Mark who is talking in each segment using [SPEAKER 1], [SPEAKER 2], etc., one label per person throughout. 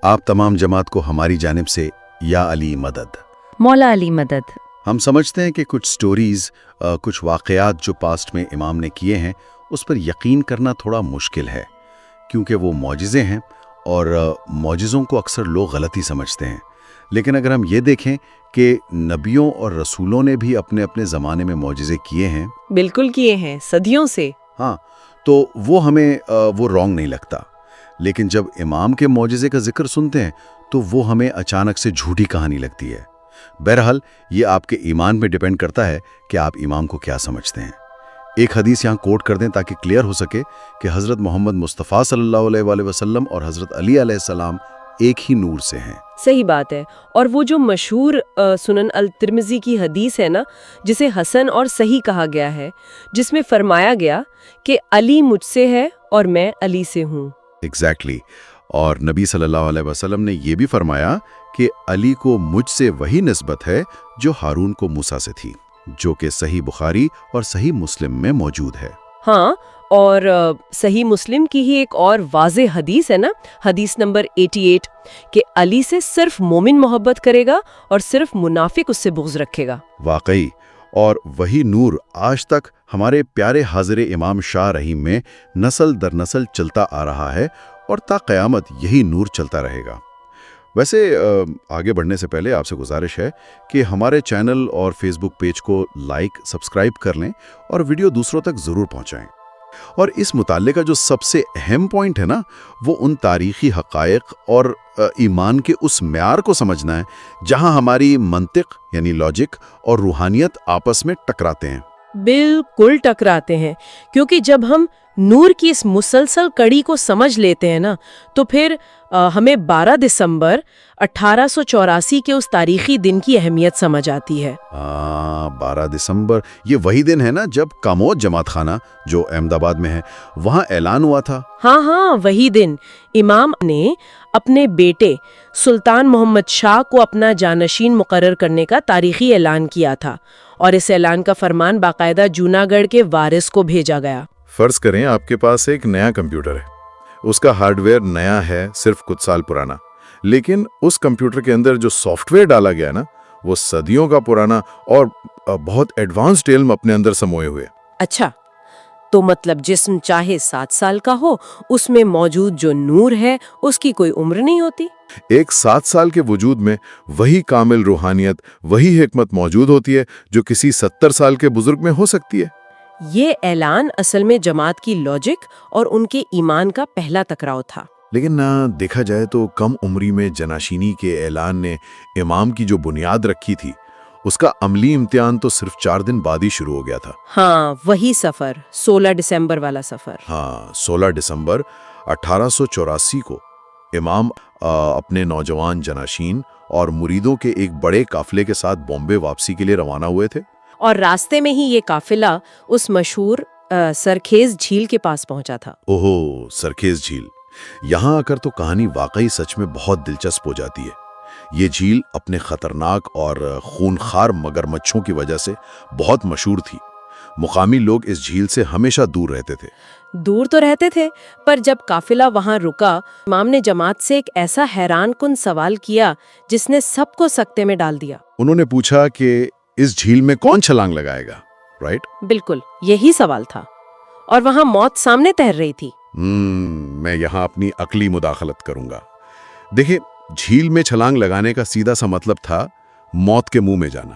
[SPEAKER 1] آپ تمام جماعت کو ہماری جانب سے یا علی مدد۔
[SPEAKER 2] مولا علی مدد۔
[SPEAKER 1] ہم سمجھتے ہیں کہ کچھ سٹوریز، کچھ واقعات جو پاسٹ میں امام نے کیے ہیں اس پر یقین کرنا تھوڑا مشکل ہے، کیونکہ وہ معجزے ہیں اور معجزوں کو اکثر لوگ غلطی سمجھتے ہیں۔ لیکن اگر ہم یہ دیکھیں کہ نبیوں اور رسولوں نے بھی اپنے اپنے زمانے میں معجزے کیے ہیں،
[SPEAKER 3] بالکل کیے ہیں، صدیوں سے،
[SPEAKER 1] ہاں، تو وہ ہمیں وہ رانگ نہیں لگتا۔ لیکن جب امام کے معجزے کا ذکر سنتے ہیں تو وہ ہمیں اچانک سے جھوٹی کہانی لگتی ہے۔ بہرحال یہ آپ کے ایمان پہ ڈیپینڈ کرتا ہے کہ آپ امام کو کیا سمجھتے ہیں۔ ایک حدیث یہاں کوٹ کر دیں تاکہ کلیئر ہو سکے کہ حضرت محمد مصطفیٰ صلی اللہ علیہ وآلہ وسلم اور حضرت علی علیہ السلام ایک ہی نور سے ہیں۔
[SPEAKER 3] صحیح بات ہے۔ اور وہ جو مشہور سنن الترمذی کی حدیث ہے نا، جسے حسن اور صحیح کہا گیا ہے، جس میں فرمایا گیا کہ علی مجھ سے ہے اور میں علی سے ہوں۔
[SPEAKER 1] ایگزیکٹلی۔ اور نبی صلی اللہ علیہ وسلم نے یہ بھی فرمایا کہ علی کو مجھ سے وہی نسبت ہے جو ہارون کو موسیٰ سے تھی، جو کہ صحیح بخاری اور صحیح مسلم میں موجود ہے۔
[SPEAKER 3] ہاں، اور صحیح مسلم کی ہی ایک اور واضح حدیث ہے نا، حدیث نمبر 88، کہ علی سے صرف مومن محبت کرے گا اور صرف منافق اس سے بغض رکھے گا۔
[SPEAKER 1] واقعی، اور وہی نور آج تک ہمارے پیارے حاضر امام شاہ رحیم میں نسل در نسل چلتا آ رہا ہے اور تا قیامت یہی نور چلتا رہے گا۔ ویسے آگے بڑھنے سے پہلے آپ سے گزارش ہے کہ ہمارے چینل اور فیس بک پیج کو لائک، سبسکرائب کر لیں اور ویڈیو دوسروں تک ضرور پہنچائیں۔ اور اس مطالعے کا جو سب سے اہم پوائنٹ ہے نا، وہ ان تاریخی حقائق اور ایمان کے اس معیار کو سمجھنا ہے جہاں ہماری منطق یعنی لاجک اور روحانیت آپس میں ٹکراتے ہیں۔
[SPEAKER 3] بالکل ٹکراتے ہیں، کیونکہ جب ہم نور کی اس مسلسل کڑی کو سمجھ لیتے ہیں نا، تو پھر ہمیں 12 دسمبر 1884 کے اس تاریخی دن کی اہمیت سمجھ آتی ہے۔
[SPEAKER 1] 12 دسمبر، یہ وہی دن ہے نا جب کاموت جماعت خانہ جو احمد آباد میں ہے وہاں اعلان ہوا تھا۔
[SPEAKER 3] ہاں، وہی دن امام نے اپنے بیٹے سلطان محمد شاہ کو اپنا جانشین مقرر کرنے کا تاریخی اعلان کیا تھا، اور اس اعلان کا فرمان باقاعدہ جوناگڑھ کے وارث کو بھیجا گیا۔
[SPEAKER 4] فرض کریں آپ کے پاس ایک نیا کمپیوٹر ہے، اس کا ہارڈ ویئر نیا ہے، صرف کچھ سال پرانا، لیکن اس کمپیوٹر کے اندر جو سافٹ ویئر ڈالا گیا نا، وہ صدیوں کا پرانا اور بہت ایڈوانسڈ علم اپنے اندر سموئے ہوئے۔
[SPEAKER 3] اچھا، تو مطلب جسم چاہے 7 سال کا ہو، اس میں موجود جو نور ہے اس کی کوئی عمر نہیں ہوتی۔
[SPEAKER 4] ایک 7 سال کے وجود میں وہی کامل روحانیت، وہی حکمت موجود ہوتی ہے جو کسی 70 سال کے بزرگ میں ہو سکتی ہے۔
[SPEAKER 3] یہ اعلان اصل میں جماعت کی لاجک اور ان کے ایمان کا پہلا ٹکراؤ تھا۔
[SPEAKER 4] لیکن دیکھا جائے تو کم عمری میں جناشینی کے اعلان نے امام کی جو بنیاد رکھی تھی، اس کا عملی امتحان تو صرف 4 دن بعد ہی شروع ہو گیا تھا۔
[SPEAKER 3] ہاں، وہی سفر، 16 دسمبر والا سفر۔
[SPEAKER 4] ہاں، 16 دسمبر 1884 کو امام اپنے نوجوان جناشین اور مریدوں کے ایک بڑے قافلے کے ساتھ بامبے واپسی کے لیے روانہ ہوئے تھے،
[SPEAKER 3] اور راستے میں ہی یہ قافلہ اس مشہور سرخیز جھیل کے پاس پہنچا تھا۔
[SPEAKER 4] اوہو، سرخیز جھیل! یہاں آ کر تو کہانی واقعی سچ میں بہت دلچسپ ہو جاتی ہے۔ یہ جھیل اپنے خطرناک اور خونخوار مگرمچھوں کی وجہ سے بہت مشہور تھی۔ مقامی لوگ اس جھیل سے ہمیشہ دور رہتے تھے۔
[SPEAKER 3] دور تو رہتے تھے، پر جب قافلہ وہاں رکا، امام نے جماعت سے ایک ایسا حیران کن سوال کیا جس نے سب کو سکتے میں ڈال دیا۔
[SPEAKER 4] انہوں نے پوچھا کہ اس جھیل میں کون چھلانگ لگائے گا، رائٹ؟
[SPEAKER 3] بالکل یہی سوال تھا، اور وہاں موت سامنے تیر رہی تھی۔
[SPEAKER 4] میں یہاں اپنی عقلی مداخلت کروں گا۔ دیکھیں، جھیل میں چھلانگ لگانے کا سیدھا سا مطلب تھا موت کے منہ میں جانا۔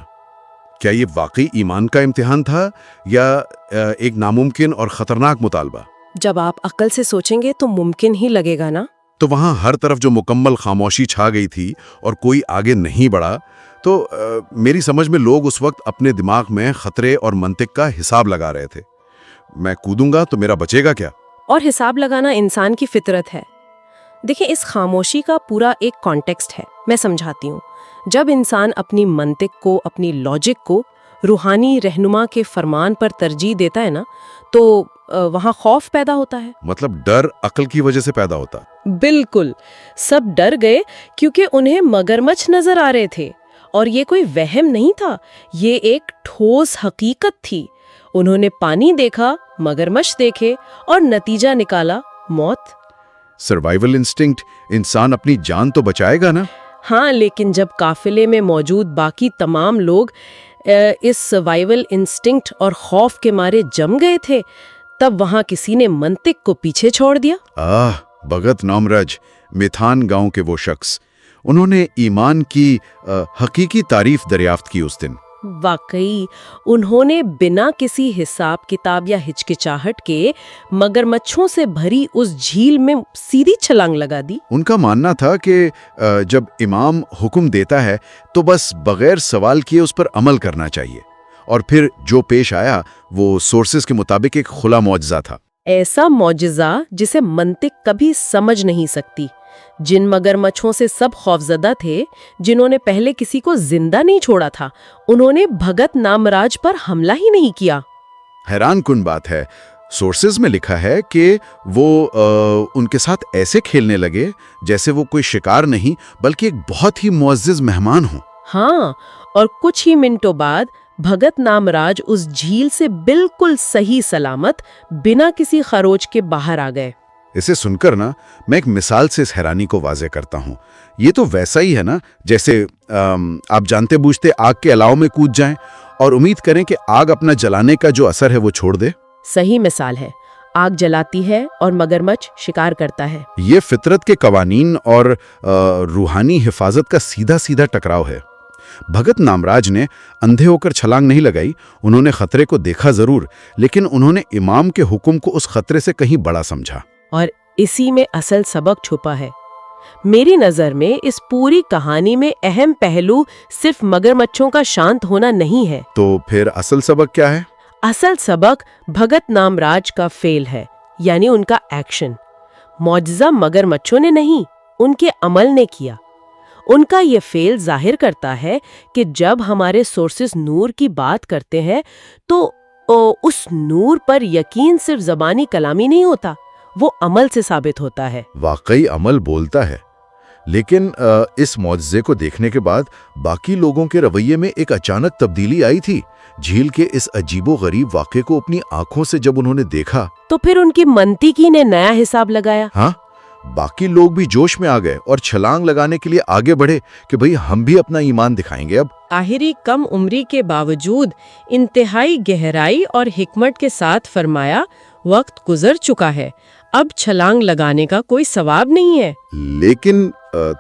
[SPEAKER 4] کیا یہ واقعی ایمان کا امتحان تھا یا ایک ناممکن اور خطرناک مطالبہ؟
[SPEAKER 3] جب آپ عقل سے سوچیں گے تو ممکن ہی لگے گا نا۔
[SPEAKER 4] تو وہاں ہر طرف جو مکمل خاموشی چھا گئی تھی اور کوئی آگے نہیں بڑھا، تو میری سمجھ میں لوگ اس وقت اپنے دماغ میں خطرے اور منطق کا حساب لگا رہے تھے۔ میں کودوں گا تو میرا بچے گا کیا؟
[SPEAKER 3] اور حساب لگانا انسان کی فطرت ہے۔ دیکھیں، اس خاموشی کا پورا ایک کانٹیکسٹ ہے، میں سمجھاتی ہوں۔ جب انسان اپنی منطق کو، اپنی لاجک کو روحانی رہنما کے فرمان پر ترجیح دیتا ہے نا، تو وہاں خوف پیدا ہوتا ہے۔
[SPEAKER 4] مطلب ڈر عقل کی وجہ سے پیدا ہوتا۔
[SPEAKER 3] بالکل، سب ڈر گئے کیونکہ انہیں مگرمچھ نظر آ رہے تھے، اور یہ کوئی وہم نہیں تھا، یہ ایک ٹھوس حقیقت تھی۔ انہوں نے پانی دیکھا، مگرمچھ دیکھے، اور نتیجہ نکالا موت۔
[SPEAKER 4] सर्वाइवल इंस्टिंक्ट इंसान अपनी जान तो बचाएगा ना।
[SPEAKER 3] हाँ, लेकिन जब काफिले में मौजूद बाकी तमाम लोग इस सर्वाइवल इंस्टिंक्ट और खौफ के मारे जम गए थे, तब वहां किसी ने मंतिक को पीछे छोड़ दिया।
[SPEAKER 4] भगत नामराज, मिथान गांव के वो शख्स, उन्होंने ईमान की हकीकी तारीफ दरियाफ्त की उस दिन।
[SPEAKER 3] वाकई उन्होंने बिना किसी हिसाब किताब या हिचकिचाहट के मगरमच्छों से भरी उस झील में सीधी छलांग लगा दी।
[SPEAKER 4] उनका मानना था कि जब इमाम हुक्म देता है तो बस बगैर सवाल किए उस पर अमल करना चाहिए, और फिर जो पेश आया वो सोर्सेस के मुताबिक एक खुला मौजज़ा था।
[SPEAKER 3] ऐसा मौजज़ा जिसे मंतिक कभी समझ नहीं सकती। जिन मगरमच्छों से सब खौफजदा थे, जिन्होंने पहले किसी को जिंदा नहीं छोड़ा था, उन्होंने भगत नामराज पर हमला ही नहीं किया।
[SPEAKER 4] हैरान कुन बात है, सोर्सेज में लिखा है कि वो उनके साथ ऐसे खेलने लगे जैसे वो कोई शिकार नहीं बल्कि एक बहुत ही मुअज्जिज मेहमान हो।
[SPEAKER 3] हाँ, और कुछ ही मिनटों बाद भगत नामराज उस झील से बिल्कुल सही सलामत बिना किसी खरोच के बाहर आ गए।
[SPEAKER 4] इसे सुनकर ना मैं एक मिसाल से इस हैरानी को वाज़े करता हूँ। ये तो वैसा ही है ना जैसे आप जानते बूझते आग के अलाव में कूद जाएं और उम्मीद करें कि आग अपना जलाने का जो असर है वो छोड़ दे।
[SPEAKER 3] सही मिसाल है, आग जलाती है और मगरमच्छ शिकार करता है।
[SPEAKER 4] ये फितरत के कवानीन और रूहानी हिफाजत का सीधा सीधा टकराव है। भगत नामराज ने अंधे होकर छलांग नहीं लगाई, उन्होंने खतरे को देखा जरूर, लेकिन उन्होंने इमाम के हुक्म को उस खतरे से कहीं बड़ा समझा।
[SPEAKER 3] और इसी में असल सबक छुपा है। मेरी नजर में इस पूरी कहानी में अहम पहलू सिर्फ मगरमच्छों का शांत होना नहीं है।
[SPEAKER 4] तो फिर असल सबक क्या है?
[SPEAKER 3] असल सबक भगत नामराज का फेल है, यानी उनका एक्शन। मौजज़ा मगरमच्छों ने नहीं, उनके अमल ने किया। उनका ये फेल जाहिर करता है कि जब हमारे सोर्सेस नूर की बात करते हैं तो उस नूर पर यकीन सिर्फ ज़बानी कलामी नहीं होता, वो अमल से साबित होता है।
[SPEAKER 4] वाकई अमल बोलता है। लेकिन इस मौजज़े को देखने के बाद बाकी लोगों के रवैये में एक अचानक तब्दीली आई थी। झील के इस अजीबो-गरीब वाक़े को अपनी आंखों से जब उन्होंने देखा
[SPEAKER 3] तो फिर उनकी मंतिकी ने नया हिसाब लगाया।
[SPEAKER 4] हाँ, बाकी लोग भी जोश में आ गए और छलांग लगाने के लिए आगे बढ़े कि भाई हम भी अपना ईमान दिखाएंगे। अब
[SPEAKER 3] ताहिरी कम उम्री के बावजूद इंतहाई गहराई और हिकमत के साथ फरमाया, वक्त गुजर चुका है, अब छलांग लगाने का कोई सवाब नहीं है।
[SPEAKER 4] लेकिन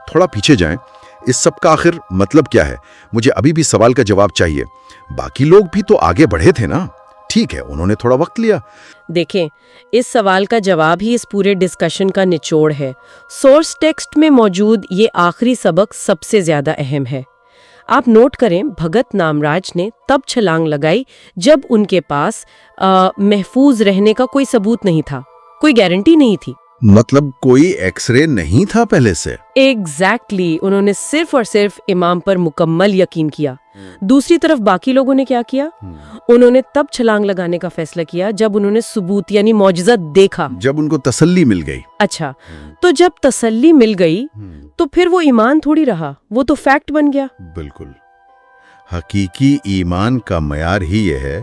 [SPEAKER 4] थोड़ा पीछे जाएं, इस सब का आखिर मतलब क्या है? मुझे अभी भी सवाल का जवाब चाहिए। बाकी लोग भी तो आगे बढ़े थे ना। ठीक है, उन्होंने थोड़ा वक्त लिया।
[SPEAKER 3] देखें, इस सवाल का जवाब ही इस पूरे डिस्कशन का निचोड़ है। सोर्स टेक्स्ट में मौजूद ये आखिरी सबक सबसे ज्यादा अहम है। आप नोट करें, भगत नामराज ने तब छलांग लगाई जब उनके पास महफूज रहने का कोई सबूत नहीं था, कोई गारंटी नहीं थी।
[SPEAKER 4] मतलब कोई एक्सरे नहीं था पहले से?
[SPEAKER 3] एग्जैक्टली, उन्होंने सिर्फ और सिर्फ इमाम पर मुकम्मल यकीन किया। दूसरी तरफ बाकी लोगों ने क्या किया? उन्होंने तब छलांग लगाने का फैसला किया जब उन्होंने सबूत यानी मौजज़ा देखा,
[SPEAKER 4] जब उनको तसल्ली मिल गई।
[SPEAKER 3] अच्छा, तो जब तसल्ली मिल गई तो फिर वो ईमान थोड़ी रहा, वो तो फैक्ट बन गया।
[SPEAKER 4] बिल्कुल। हकीकी ईमान का मयार ही यह है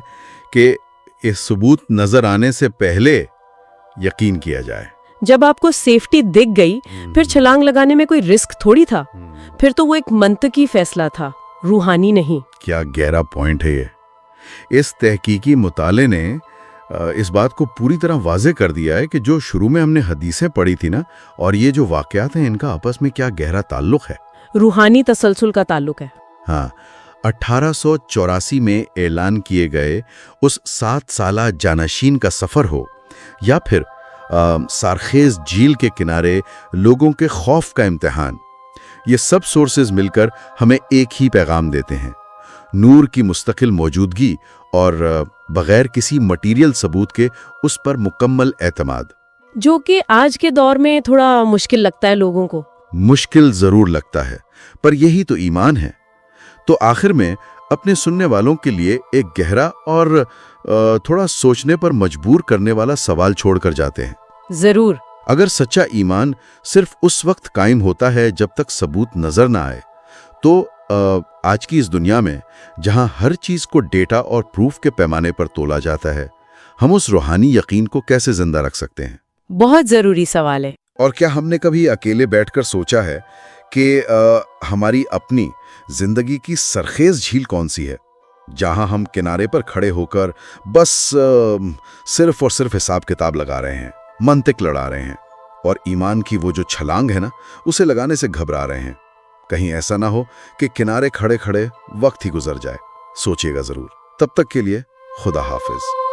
[SPEAKER 4] कि इस सबूत नजर आने से पहले यकीन किया जाए।
[SPEAKER 3] जब आपको सेफ्टी दिख गई, फिर छलांग लगाने में कोई रिस्क थोड़ी था। फिर तो वो एक मंतकी फैसला था, रूहानी नहीं।
[SPEAKER 4] क्या गहरा पॉइंट है ये। इस तहकीकी मुताले ने इस बात को पूरी तरह वाज़े कर दिया है कि जो शुरू में हमने हदीसें पढ़ी थी ना, और ये जो वाक़यात हैं, इनका आपस में क्या गहरा ताल्लुक है।
[SPEAKER 3] रूहानी तसलसल का ताल्लुक है।
[SPEAKER 4] हाँ, 1884 में ऐलान किए गए उस 7 साला जानशीन का सफ़र हो, या फिर सारखेज झील के किनारे लोगों के खौफ का इम्तिहान, ये सब सोर्सेज मिलकर हमें एक ही पैगाम देते हैं: नूर की मुस्तकिल मौजूदगी और बगैर किसी मटीरियल सबूत के उस पर मुकम्मल एतमाद,
[SPEAKER 3] जो कि आज के दौर में थोड़ा मुश्किल लगता है लोगों को।
[SPEAKER 4] मुश्किल जरूर लगता है, पर यही तो ईमान है। तो आखिर में अपने सुनने वालों के लिए एक गहरा और थोड़ा सोचने पर मजबूर करने वाला सवाल छोड़कर जाते हैं।
[SPEAKER 3] जरूर।
[SPEAKER 4] अगर सच्चा ईमान सिर्फ उस वक्त कायम होता है जब तक सबूत नजर ना आए, तो आज की इस दुनिया में जहां हर चीज को डेटा और प्रूफ के पैमाने पर तोला जाता है, हम उस रूहानी यकीन को कैसे जिंदा रख सकते हैं?
[SPEAKER 3] बहुत जरूरी सवाल है।
[SPEAKER 1] और क्या हमने कभी अकेले बैठकर सोचा है कि हमारी अपनी जिंदगी की सरखेज झील कौन सी है, जहां हम किनारे पर खड़े होकर बस सिर्फ और सिर्फ हिसाब किताब लगा रहे हैं, मंतिक लड़ा रहे हैं, और ईमान की वो जो छलांग है ना, उसे लगाने से घबरा रहे हैं। कहीं ऐसा ना हो कि किनारे खड़े खड़े वक्त ही गुजर जाए। सोचिएगा जरूर। तब तक के लिए खुदा हाफिज।